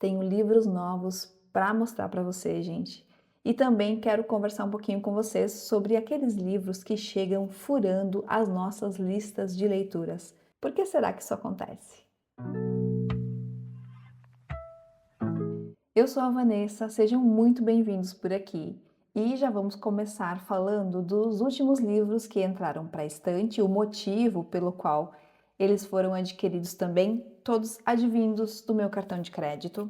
tenho livros novos para mostrar para vocês, gente. E também quero conversar um pouquinho com vocês sobre aqueles livros que chegam furando as nossas listas de leituras. Por que será que isso acontece? Eu sou a Vanessa, sejam muito bem-vindos por aqui. E já vamos começar falando dos últimos livros que entraram para a estante, o motivo pelo qual eles foram adquiridos também, todos advindos do meu cartão de crédito.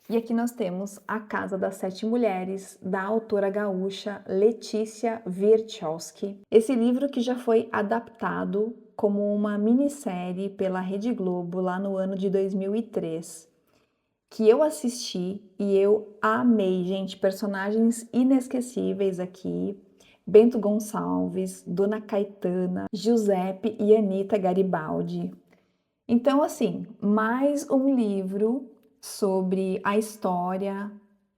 E aqui nós temos A Casa das Sete Mulheres, da autora gaúcha Letícia Wierchowski. Esse livro que já foi adaptado como uma minissérie pela Rede Globo lá no ano de 2003, que eu assisti e eu amei, gente, personagens inesquecíveis aqui. Bento Gonçalves, Dona Caetana, Giuseppe e Anita Garibaldi. Então, assim, mais um livro sobre a história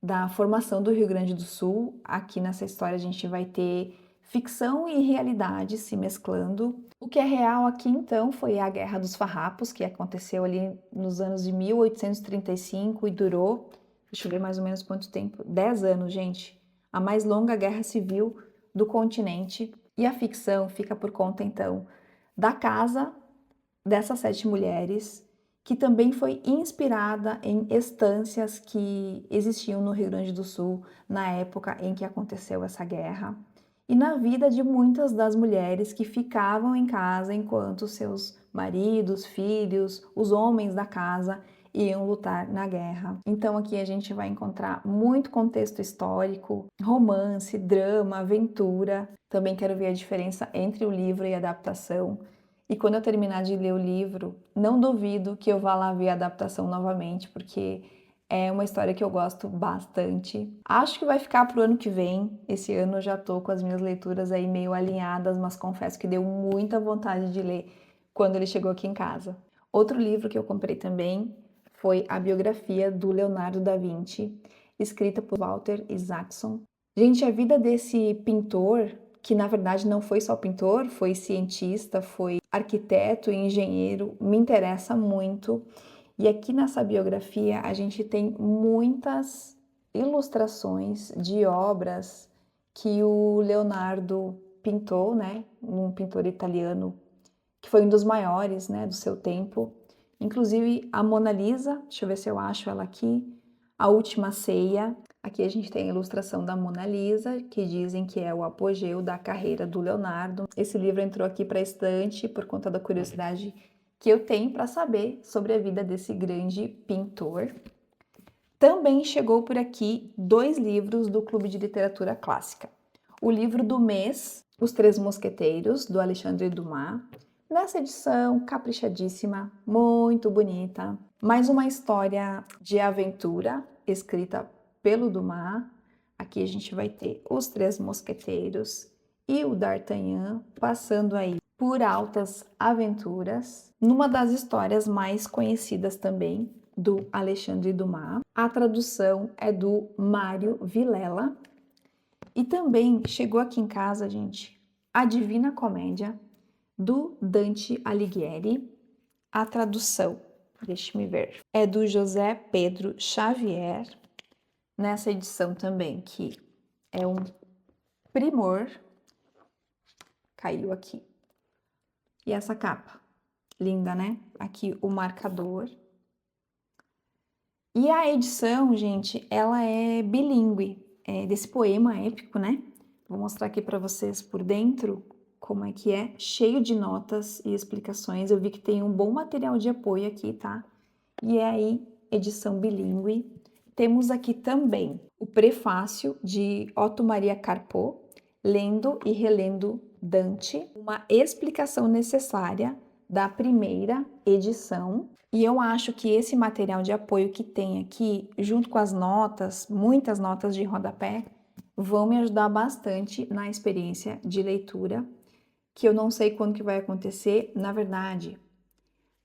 da formação do Rio Grande do Sul. Aqui nessa história a gente vai ter ficção e realidade se mesclando. O que é real aqui então foi a Guerra dos Farrapos, que aconteceu ali nos anos de 1835 e durou, deixa eu ver mais ou menos quanto tempo, 10 anos, gente. A mais longa guerra civil do continente. E a ficção fica por conta então da casa dessas sete mulheres, que também foi inspirada em estâncias que existiam no Rio Grande do Sul na época em que aconteceu essa guerra, e na vida de muitas das mulheres que ficavam em casa enquanto seus maridos, filhos, os homens da casa iam lutar na guerra. Então aqui a gente vai encontrar muito contexto histórico, romance, drama, aventura. Também quero ver a diferença entre o livro e a adaptação. E quando eu terminar de ler o livro, não duvido que eu vá lá ver a adaptação novamente, porque é uma história que eu gosto bastante. Acho que vai ficar pro ano que vem. Esse ano eu já tô com as minhas leituras aí meio alinhadas, mas confesso que deu muita vontade de ler quando ele chegou aqui em casa. Outro livro que eu comprei também foi a biografia do Leonardo da Vinci, escrita por Walter Isaacson. Gente, a vida desse pintor, que na verdade não foi só pintor, foi cientista, foi arquiteto e engenheiro, me interessa muito. E aqui nessa biografia a gente tem muitas ilustrações de obras que o Leonardo pintou, né? Um pintor italiano que foi um dos maiores, né, do seu tempo. Inclusive a Mona Lisa, deixa eu ver se eu acho ela aqui, A Última Ceia. Aqui a gente tem a ilustração da Mona Lisa, que dizem que é o apogeu da carreira do Leonardo. Esse livro entrou aqui para a estante por conta da curiosidade que eu tenho para saber sobre a vida desse grande pintor. Também chegou por aqui 2 livros do Clube de Literatura Clássica. O livro do mês, Os Três Mosqueteiros, do Alexandre Dumas. Nessa edição caprichadíssima, muito bonita. Mais uma história de aventura escrita pelo Dumas. Aqui a gente vai ter os Três Mosqueteiros e o D'Artagnan passando aí por altas aventuras. Numa das histórias mais conhecidas também do Alexandre Dumas. A tradução é do Mário Vilela. E também chegou aqui em casa, gente, a Divina Comédia, do Dante Alighieri. A tradução, deixe-me ver, é do José Pedro Xavier. Nessa edição também, que é um primor, caiu aqui. E essa capa, linda, né? Aqui o marcador. E a edição, gente, ela é bilíngue, desse poema épico, né? Vou mostrar aqui para vocês por dentro como é que é, cheio de notas e explicações. Eu vi que tem um bom material de apoio aqui, tá? E é aí, edição bilíngue. Temos aqui também o prefácio de Otto Maria Carpo, lendo e relendo Dante, uma explicação necessária da primeira edição. E eu acho que esse material de apoio que tem aqui, junto com as notas, muitas notas de rodapé, vão me ajudar bastante na experiência de leitura, que eu não sei quando que vai acontecer. Na verdade,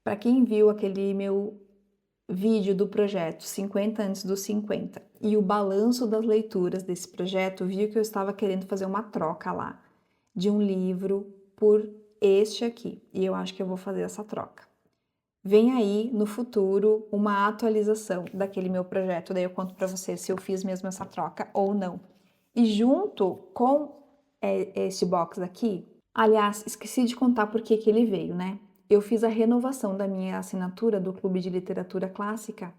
para quem viu aquele meu vídeo do projeto 50 antes dos 50 e o balanço das leituras desse projeto, viu que eu estava querendo fazer uma troca lá de um livro por este aqui. E eu acho que eu vou fazer essa troca. Vem aí no futuro uma atualização daquele meu projeto, daí eu conto para você se eu fiz mesmo essa troca ou não. E junto com esse box aqui, aliás, esqueci de contar por que que ele veio, né? Eu fiz a renovação da minha assinatura do Clube de Literatura Clássica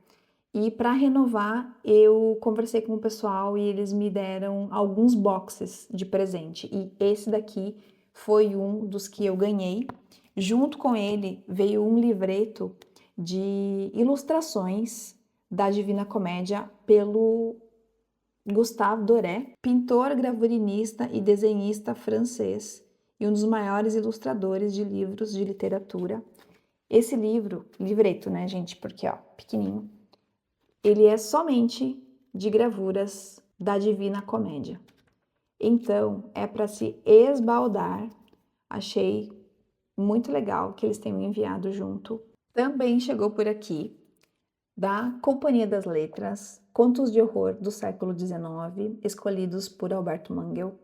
e para renovar eu conversei com o pessoal e eles me deram alguns boxes de presente e esse daqui foi um dos que eu ganhei. Junto com ele veio um livreto de ilustrações da Divina Comédia pelo Gustave Doré, pintor, gravurinista e desenhista francês e um dos maiores ilustradores de livros de literatura. Esse livreto, né, gente, porque ó, pequenininho, ele é somente de gravuras da Divina Comédia. Então, é para se esbaldar. Achei muito legal que eles tenham enviado junto. Também chegou por aqui da Companhia das Letras, Contos de Horror do século XIX, escolhidos por Alberto Mangel.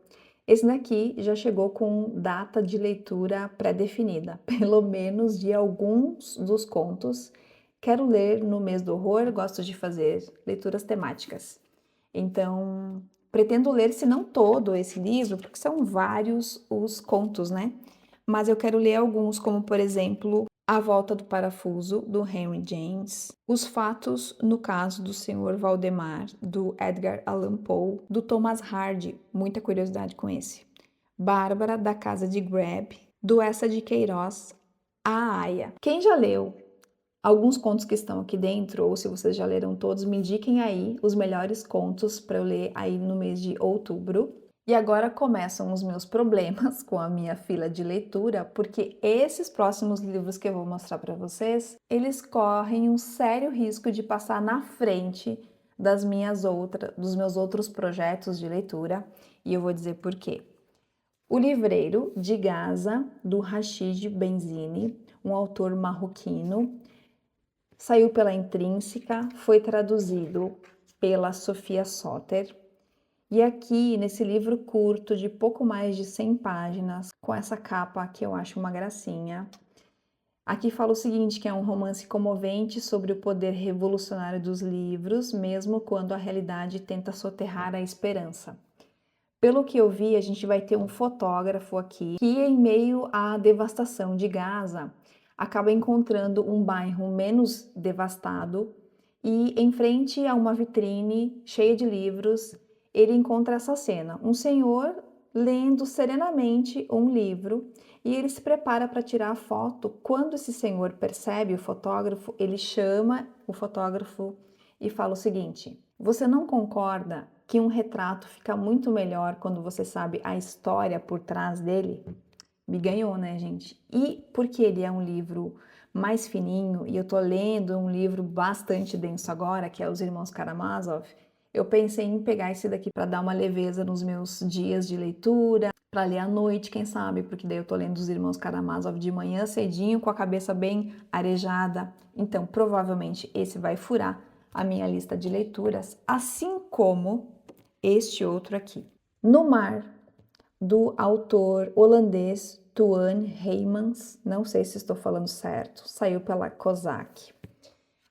Esse daqui já chegou com data de leitura pré-definida, pelo menos de alguns dos contos. Quero ler no mês do horror, gosto de fazer leituras temáticas. Então, pretendo ler, se não todo esse livro, porque são vários os contos, né? Mas eu quero ler alguns, como por exemplo, A Volta do Parafuso, do Henry James, Os Fatos no Caso do Sr. Valdemar, do Edgar Allan Poe, do Thomas Hardy, muita curiosidade com esse, Bárbara, da Casa de Grab, do Essa de Queiroz, A Aia. Quem já leu alguns contos que estão aqui dentro, ou se vocês já leram todos, me indiquem aí os melhores contos para eu ler aí no mês de outubro. E agora começam os meus problemas com a minha fila de leitura, porque esses próximos livros que eu vou mostrar para vocês, eles correm um sério risco de passar na frente dos meus outros projetos de leitura, e eu vou dizer por quê. O Livreiro de Gaza, do Rashid Benzini, um autor marroquino, saiu pela Intrínseca, foi traduzido pela Sofia Soter. E aqui, nesse livro curto de pouco mais de 100 páginas, com essa capa que eu acho uma gracinha, aqui fala o seguinte, que é um romance comovente sobre o poder revolucionário dos livros, mesmo quando a realidade tenta soterrar a esperança. Pelo que eu vi, a gente vai ter um fotógrafo aqui que, em meio à devastação de Gaza, acaba encontrando um bairro menos devastado e, em frente a uma vitrine cheia de livros, ele encontra essa cena: um senhor lendo serenamente um livro e ele se prepara para tirar a foto. Quando esse senhor percebe o fotógrafo, ele chama o fotógrafo e fala o seguinte: você não concorda que um retrato fica muito melhor quando você sabe a história por trás dele? Me ganhou, né, gente? E porque ele é um livro mais fininho e eu tô lendo um livro bastante denso agora, que é Os Irmãos Karamazov, eu pensei em pegar esse daqui para dar uma leveza nos meus dias de leitura, para ler à noite, quem sabe, porque daí eu tô lendo Os Irmãos Karamazov de manhã cedinho, com a cabeça bem arejada. Então, provavelmente esse vai furar a minha lista de leituras, assim como este outro aqui. No Mar, do autor holandês Tuan Heymans, não sei se estou falando certo, saiu pela Kozak.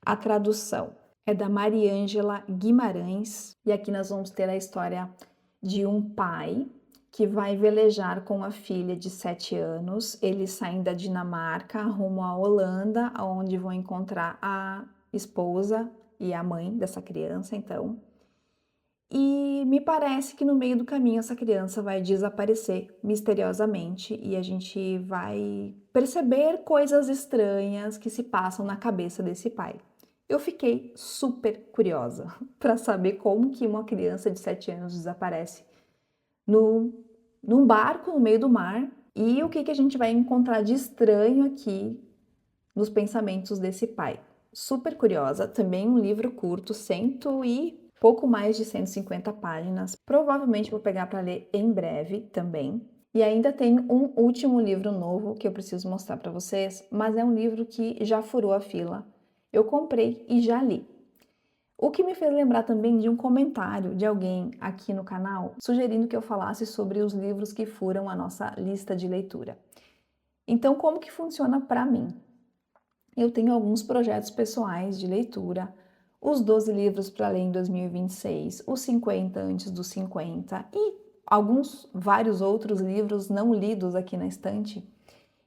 A tradução é da Mariângela Guimarães, e aqui nós vamos ter a história de um pai que vai velejar com a filha de 7 anos. Eles saem da Dinamarca rumo à Holanda, onde vão encontrar a esposa e a mãe dessa criança, então. E me parece que no meio do caminho essa criança vai desaparecer misteriosamente e a gente vai perceber coisas estranhas que se passam na cabeça desse pai. Eu fiquei super curiosa para saber como que uma criança de 7 anos desaparece num barco no meio do mar e o que a gente vai encontrar de estranho aqui nos pensamentos desse pai. Super curiosa, também um livro curto, pouco mais de 150 páginas. Provavelmente vou pegar para ler em breve também. E ainda tem um último livro novo que eu preciso mostrar para vocês, mas é um livro que já furou a fila. Eu comprei e já li. O que me fez lembrar também de um comentário de alguém aqui no canal sugerindo que eu falasse sobre os livros que furam a nossa lista de leitura. Então, como que funciona para mim? Eu tenho alguns projetos pessoais de leitura, os 12 livros para ler em 2026, os 50 antes dos 50 e vários outros livros não lidos aqui na estante.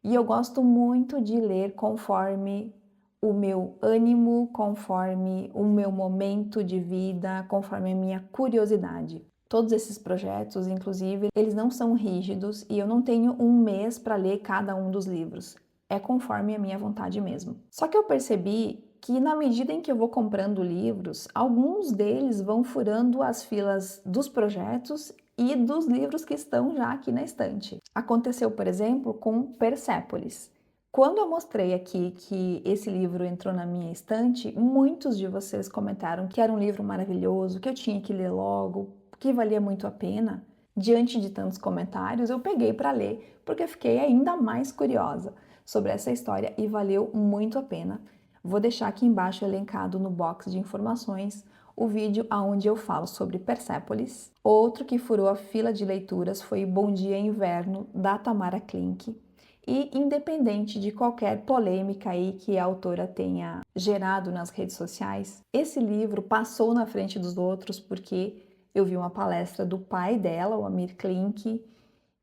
E eu gosto muito de ler conforme o meu ânimo, conforme o meu momento de vida, conforme a minha curiosidade. Todos esses projetos, inclusive, eles não são rígidos e eu não tenho um mês para ler cada um dos livros. É conforme a minha vontade mesmo. Só que eu percebi que na medida em que eu vou comprando livros, alguns deles vão furando as filas dos projetos e dos livros que estão já aqui na estante. Aconteceu, por exemplo, com Persépolis. Quando eu mostrei aqui que esse livro entrou na minha estante, muitos de vocês comentaram que era um livro maravilhoso, que eu tinha que ler logo, que valia muito a pena. Diante de tantos comentários, eu peguei para ler, porque eu fiquei ainda mais curiosa sobre essa história e valeu muito a pena. Vou deixar aqui embaixo elencado no box de informações o vídeo onde eu falo sobre Persépolis. Outro que furou a fila de leituras foi Bom Dia Inverno, da Tamara Klink. E independente de qualquer polêmica aí que a autora tenha gerado nas redes sociais, esse livro passou na frente dos outros porque eu vi uma palestra do pai dela, o Amir Klink,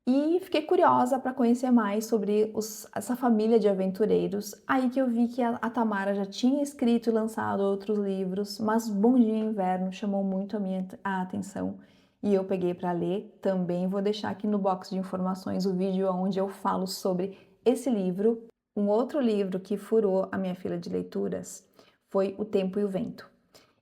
e fiquei curiosa para conhecer mais sobre essa família de aventureiros. Aí que eu vi que a Tamara já tinha escrito e lançado outros livros, mas Bom Dia Inverno chamou muito a minha atenção e eu peguei para ler. Também vou deixar aqui no box de informações o vídeo onde eu falo sobre esse livro. Um outro livro que furou a minha fila de leituras foi O Tempo e o Vento.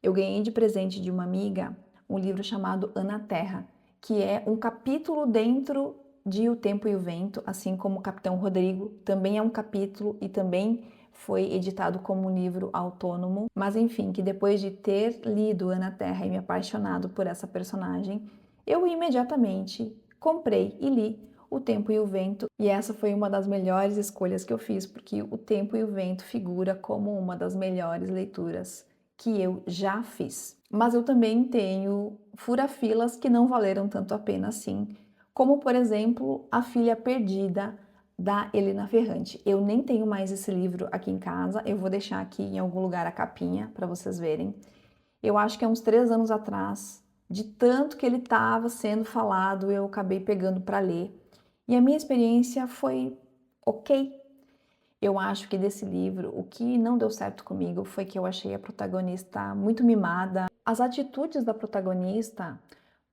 Eu ganhei de presente de uma amiga um livro chamado Ana Terra, que é um capítulo dentro de O Tempo e o Vento, assim como o Capitão Rodrigo, também é um capítulo e também foi editado como um livro autônomo, mas enfim, que depois de ter lido Ana Terra e me apaixonado por essa personagem, eu imediatamente comprei e li O Tempo e o Vento, e essa foi uma das melhores escolhas que eu fiz, porque O Tempo e o Vento figura como uma das melhores leituras que eu já fiz. Mas eu também tenho fura-filas que não valeram tanto a pena assim, como por exemplo A Filha Perdida, da Helena Ferrante. Eu nem tenho mais esse livro aqui em casa, eu vou deixar aqui em algum lugar a capinha para vocês verem. Eu acho que há uns 3 anos atrás, de tanto que ele estava sendo falado, eu acabei pegando para ler. E a minha experiência foi ok. Eu acho que desse livro, o que não deu certo comigo foi que eu achei a protagonista muito mimada. As atitudes da protagonista,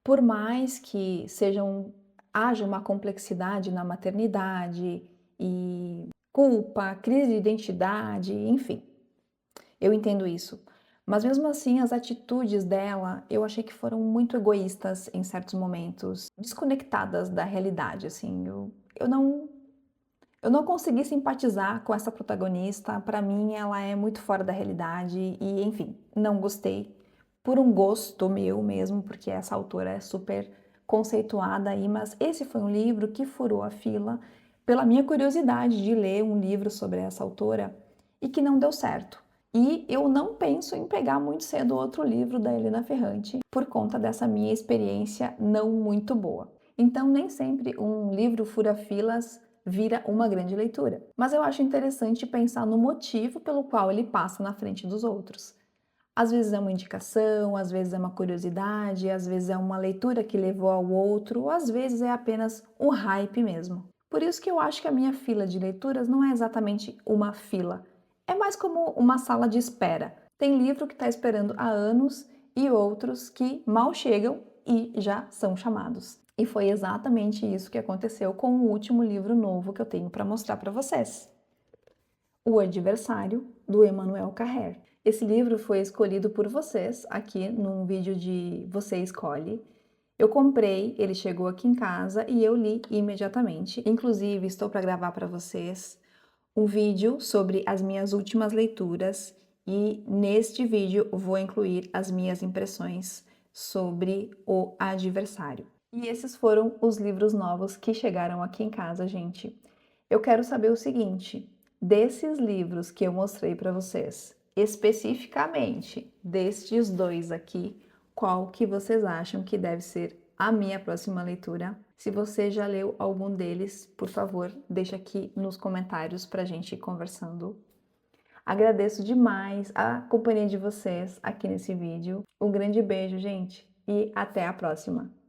por mais que haja uma complexidade na maternidade e culpa, crise de identidade, enfim, eu entendo isso. Mas mesmo assim, as atitudes dela, eu achei que foram muito egoístas em certos momentos, desconectadas da realidade, assim. Eu não consegui simpatizar com essa protagonista. Para mim, ela é muito fora da realidade e, enfim, não gostei. Por um gosto meu mesmo, porque essa autora é super conceituada aí, mas esse foi um livro que furou a fila pela minha curiosidade de ler um livro sobre essa autora e que não deu certo. E eu não penso em pegar muito cedo outro livro da Helena Ferrante por conta dessa minha experiência não muito boa. Então, nem sempre um livro fura filas vira uma grande leitura. Mas eu acho interessante pensar no motivo pelo qual ele passa na frente dos outros. Às vezes é uma indicação, às vezes é uma curiosidade, às vezes é uma leitura que levou ao outro, ou às vezes é apenas um hype mesmo. Por isso que eu acho que a minha fila de leituras não é exatamente uma fila, é mais como uma sala de espera. Tem livro que está esperando há anos e outros que mal chegam e já são chamados. E foi exatamente isso que aconteceu com o último livro novo que eu tenho para mostrar para vocês. O Adversário, do Emmanuel Carrère. Esse livro foi escolhido por vocês aqui num vídeo de Você Escolhe. Eu comprei, ele chegou aqui em casa e eu li imediatamente. Inclusive, estou para gravar para vocês um vídeo sobre as minhas últimas leituras e neste vídeo vou incluir as minhas impressões sobre O Adversário. E esses foram os livros novos que chegaram aqui em casa, gente. Eu quero saber o seguinte, desses livros que eu mostrei para vocês, especificamente destes dois aqui, qual que vocês acham que deve ser a minha próxima leitura? Se você já leu algum deles, por favor, deixa aqui nos comentários para a gente ir conversando. Agradeço demais a companhia de vocês aqui nesse vídeo. Um grande beijo, gente, e até a próxima!